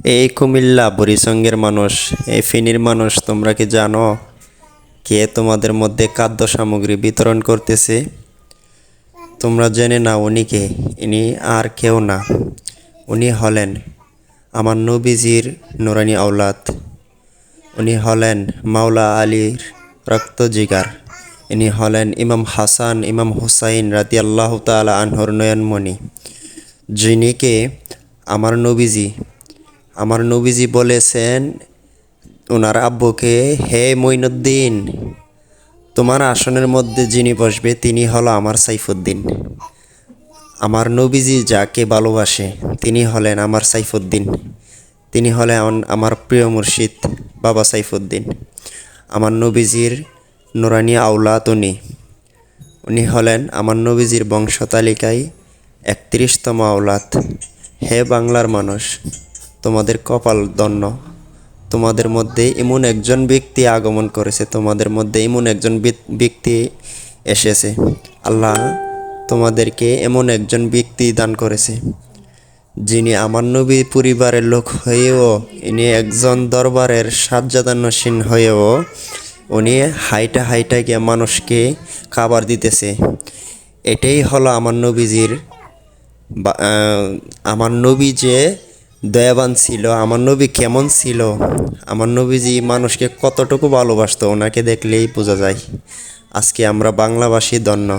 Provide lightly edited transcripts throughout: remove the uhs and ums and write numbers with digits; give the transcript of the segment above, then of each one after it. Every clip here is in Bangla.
এই কুমিল্লা বুড়িচংয়ের মানুষ, এই ফেনীর মানুষ, তোমরা কি জানো কে তোমাদের মধ্যে খাদ্য সামগ্রী বিতরণ করতেছে? তোমরা জেনে নাও উনি কে। ইনি আর কেউ না, উনি হলেন আমার নবীজির নুরানি আওলাদ। উনি হলেন মাওলা আলীর রক্ত জিগার। ইনি হলেন ইমাম হাসান ইমাম হুসাইন রাদিয়াল্লাহু তাআলা আনহুর নয়নমণি, যিনিকে আমার নবীজি বলেছেন ওনার আব্বুকে, হে মঈনুদ্দিন, তোমার আসনের মধ্যে যিনি বসবে তিনি হলো আমার সাইফুদ্দিন। আমার নবীজি যাকে ভালোবাসে তিনি হলেন আমার সাইফুদ্দিন। তিনি হলেন আমার প্রিয় মুর্শিদ বাবা সাইফুদ্দিন। আমার নবীজির নুরানি আওলাদ উনি হলেন আমার নবীজির বংশতালিকায় ৩১তম আওলাদ। হে বাংলার মানুষ, তোমাদের কপাল ধন্য, তোমাদের মধ্যে এমন একজন ব্যক্তি আগমন করেছে, তোমাদের মধ্যে এমন একজন ব্যক্তি এসেছে। আল্লাহ তোমাদেরকে এমন একজন ব্যক্তি দান করেছে, যিনি আমার নবী পরিবারের লোক হয়েও, ইনি একজন দরবারের সাজ্জাদানশীন হয়েও উনি হাইটা গিয়ে মানুষকে খাবার দিতেছে। এটাই হলো আমার নবীজির আমার নবী যে দয়াবান ছিল, আমার নবী কেমন ছিল, আমার নবীজি মানুষকে কতটুকু ভালোবাসতো, ওনাকে দেখলেই বোঝা যায়। আজকে আমরা বাংলাভাষী ধন্য,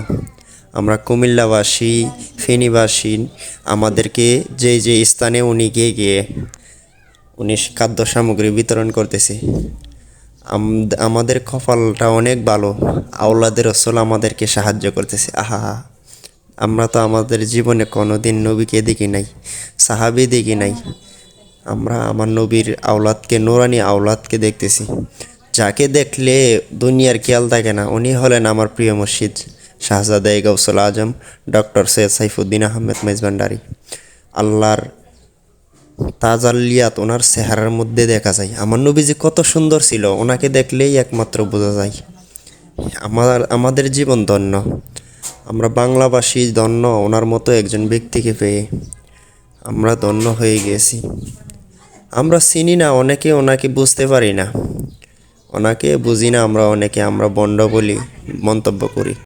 আমরা কুমিল্লাবাসী, ফেনীবাসী, আমাদেরকে যে স্থানে উনি গিয়ে উনি খাদ্য সামগ্রী বিতরণ করতেছে। আমাদের কপালটা অনেক ভালো, আওলাদের রসুল আমাদেরকে সাহায্য করতেছে। আহা, আমরা তো আমাদের জীবনে কোনোদিন নবীকে দেখি নাই, সাহাবী দেখি নাই। আমরা আমার নবীর আওলাদকে, নুরানি আওলাদকে দেখতেছি, যাকে দেখলে দুনিয়ার খেয়াল থাকে না। উনি হলেন আমার প্রিয় মুর্শিদ শাহজাদা গাউসুল আজম ডক্টর সৈয়দ সাইফুদ্দিন আহমেদ মেজবান্ডারি। আল্লাহর তাজাল্লিয়াত ওনার চেহারার মধ্যে দেখা যায়। আমার নবীজি কত সুন্দর ছিল, ওনাকে দেখলেই একমাত্র বোঝা যায়। আমাদের জীবন ধন্য, আমরা বাংলাভাষী ধন্য, ওনার মতো একজন ব্যক্তিকে পেয়ে আমরা ধন্য হয়ে গেছি। আমরা চিনি না অনেকে, ওনাকে বুঝতে পারি না, ওনাকে বুঝি না আমরা, অনেকে আমরা বন্ড বলি, মন্তব্য করি।